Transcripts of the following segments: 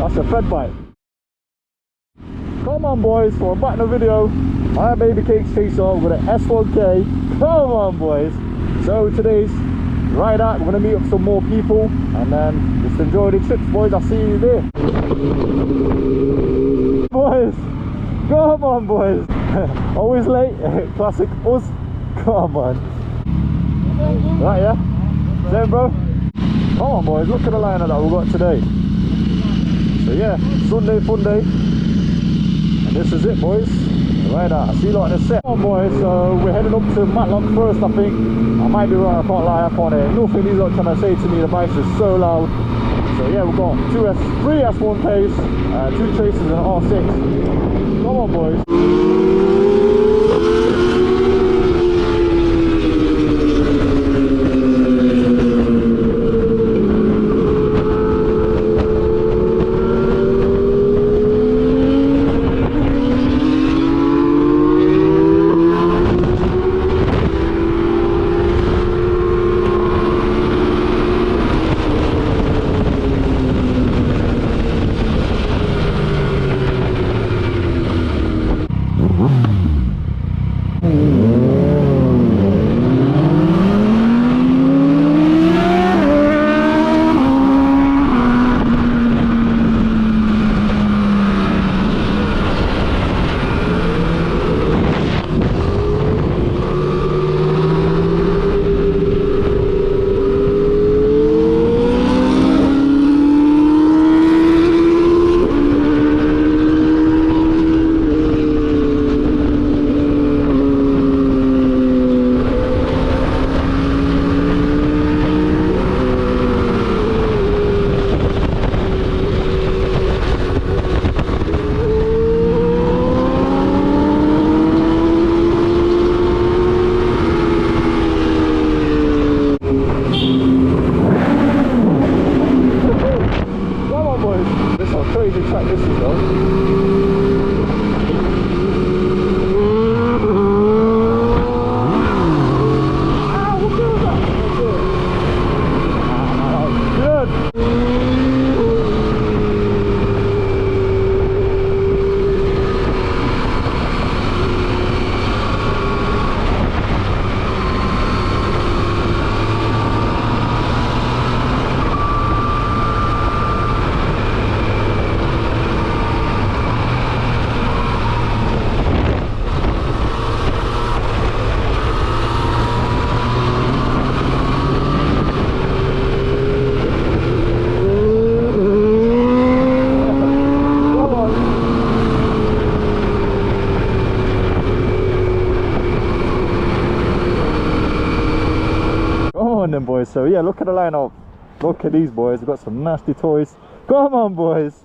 That's a Fed bite. Come on boys, for a back in the video. My baby cakes chaser with an S1K. Come on boys. So today's ride out, we're gonna meet up some more people and then just enjoy the trips boys. I'll see you there. Boys, come on boys. Always late, classic us. Come on. Right, yeah? Same bro? Come on boys, look at the lineup that we got today. So yeah, Sunday fun day. And this is it boys. Right out, I'll see you lot in a sec. Come on boys, so we're heading up to Matlock first I think. I might be wrong, I can't lie, I can't hear nothing these lot trying to say to me, the bikes is so loud. So yeah, we've got 3 S1Ks, 2 Chasers and an R6. Come on boys. Them boys, so yeah, look at the lineup, look at these boys, we've got some nasty toys. Come on boys.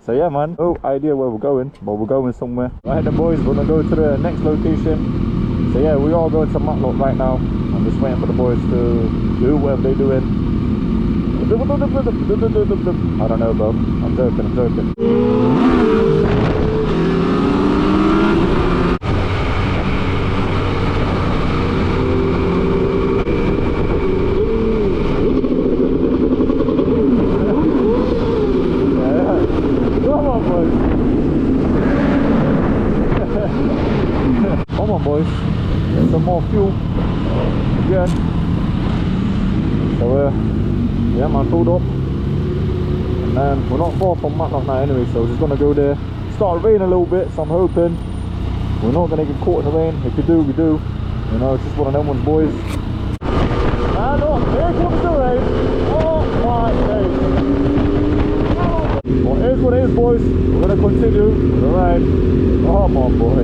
So yeah man, no idea where we're going, but we're going somewhere. Right then boys, we're gonna go to the next location. So yeah, we all going to Matlock right now. I'm just waiting for the boys to do whatever they're doing. I don't know bro, I'm joking. Come on boys, get some more fuel again. So yeah man, filled up. And then we're not far from Matlock now anyway, so we're just gonna go there. Started raining a little bit, so I'm hoping we're not gonna get caught in the rain. If we do, we do. You know, it's just one of them ones boys. And oh, here comes the rain. Oh my days. Well, it is what it is boys. We're gonna continue with the ride. Come on boy.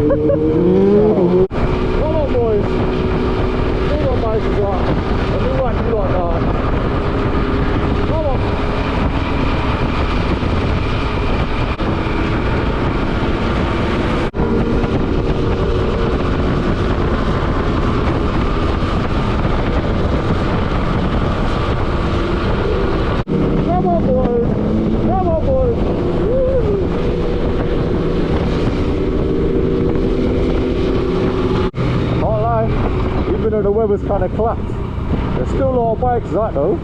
Come on, boys. See what bike is like. And we want you like that. Come on. Come on, boys. Come on, boys. Can't lie, even though the weather's kind of clapped, there's still a lot of bikes out though.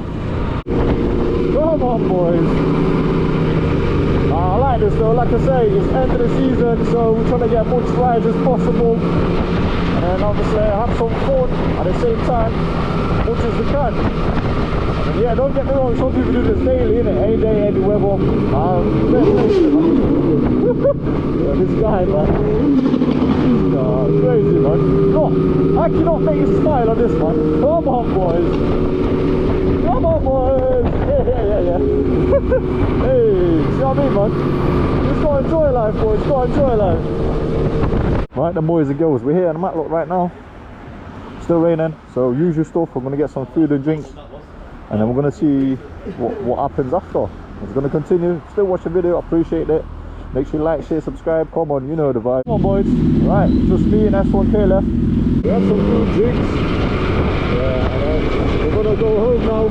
Come on, boys. I like this though, like I say, it's end of the season, so we're trying to get as much rides as possible. And obviously have some fun at the same time, much as we can. And yeah, don't get me wrong, some people do this daily, innit? Any day, any weather. Yeah, this guy, man. Crazy, man. Look, I cannot make you smile on this one. Come on, boys. Come on, boys. Yeah. Hey, see what I mean, man? Just gotta enjoy life, boys. Gotta enjoy life. Right, then, boys and girls, we're here on the Matlock right now. Still raining, so usual stuff. We're gonna get some food and drinks, and then we're gonna see what happens after. It's gonna continue. Still watch the video. Appreciate it. Make sure you like, share, subscribe. Come on, you know the vibe. Come on, boys. Right, just me and S1K left. We have some food, drinks. Yeah, and we're gonna go home now.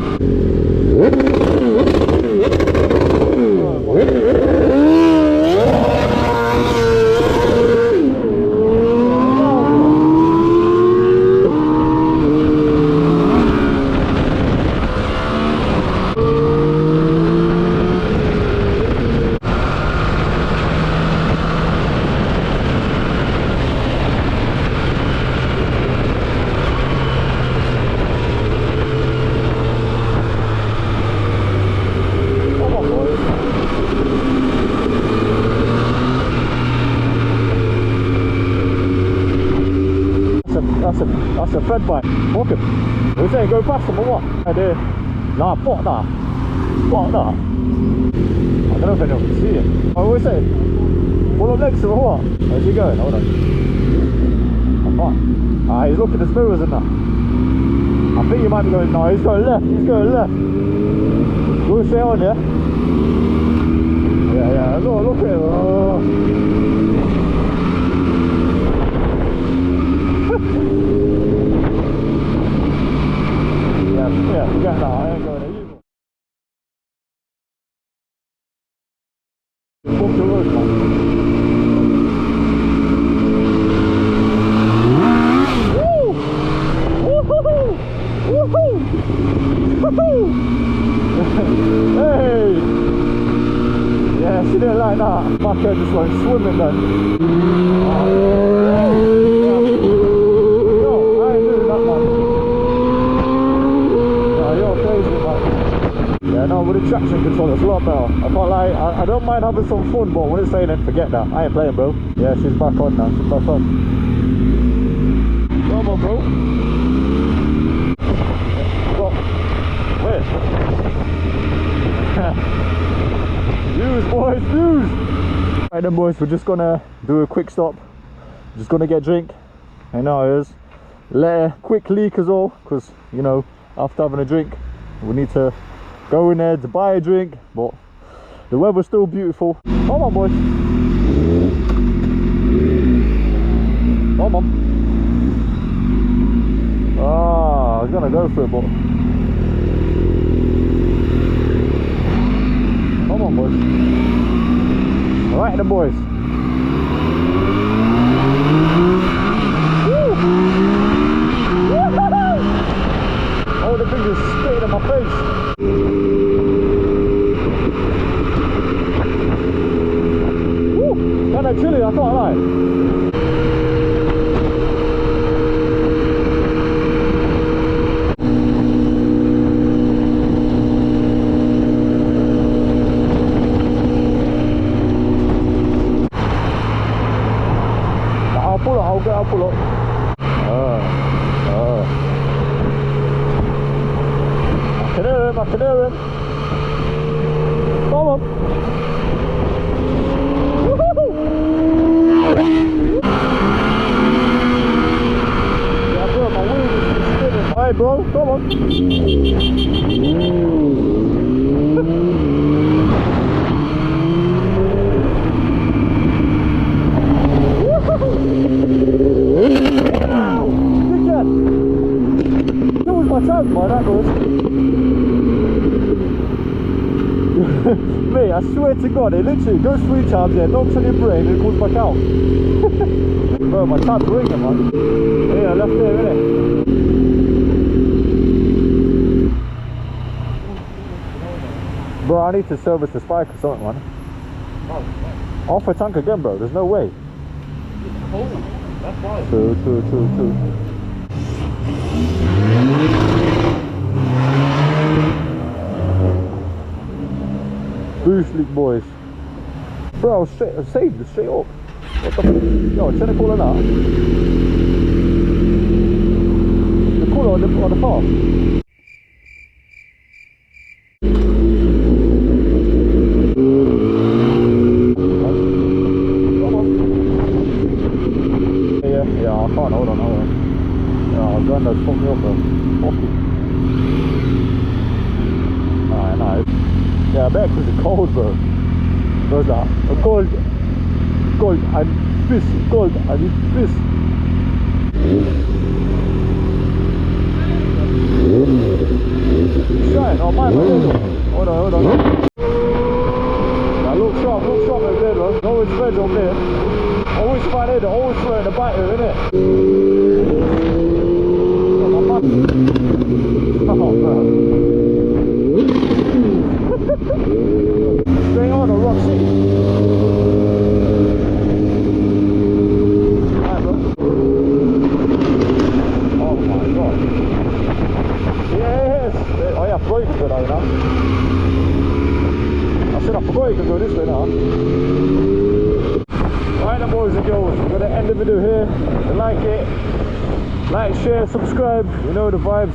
That's a fed bike. Walk him. What are you saying? Go past him or what? I do. Nah, fuck that. Fuck that. I don't know if anyone can see it. What are you saying? Pull up next to him or what? Where's he going? Hold on. I can't. Ah, he's looking at his mirrors and that. I think he might be going, no, he's going left. He's going left. Go stay on, yeah? Yeah. Look at him. Oh. Yeah, forget that, I ain't going there either. Walk the road, man. Woo! Woohoo! Woohoo! Woohoo! Hey! Yeah, she didn't like that. My kid just went swimming then. No, I ain't doing that, man. Yeah, no, with the traction control it's a lot better. I can't lie, I don't mind having some fun, but when it's raining, forget that. I ain't playing, bro. Yeah, she's back on now, she's back on. Come on, bro. What? Where? News, boys, news! Right then, boys, we're just gonna do a quick stop. Just gonna get a drink. I know it is. Let a quick leak as well, because, you know, after having a drink, we need to go in there to buy a drink, but the weather's still beautiful. Come on, boys. Come on. Ah, I was gonna go for it, but come on, boys. Alright then, boys. Woo! Oh, the thing is spitting in my face. Woo! Kinda chilly, I can't lie. I'll pull up. I can hear him, Come on. Woohoo! ride, bro. Come on. That was my chance, man, that was. Mate, I swear to God, it literally goes 3 times, yeah, knocks on your brain and it comes back out. Bro, my tab's ringing, man. Yeah, left there, innit? Bro, I need to service the spike or something, man. Off a tank again, bro, there's no way. That's why. Two. Boost leak, boys. Bro, I saved it straight up. What the f? Yo, turn the cooler now. The cooler on the path. Yeah, I can't, hold on. Yeah, Granddad's fucked me up, bro. Fuck it. Alright, nice. Yeah, I bet because it's cold, bro. What's that? Cold, I'm pissed, cold, I need piss. Shine, oh my god. Hold on. Now look sharp over there, bro. Always spreads over there. Always find it, always throw in the back here, innit? Oh, my man. Oh, bro. Straight on to Rock City. Right, bro. Oh my god. Yes! Oh yeah, I forgot you can go down now. I said I forgot you can go this way now. Right then, boys and girls, I'm going to end the video here. If you like it, like, share, subscribe, you know the vibes.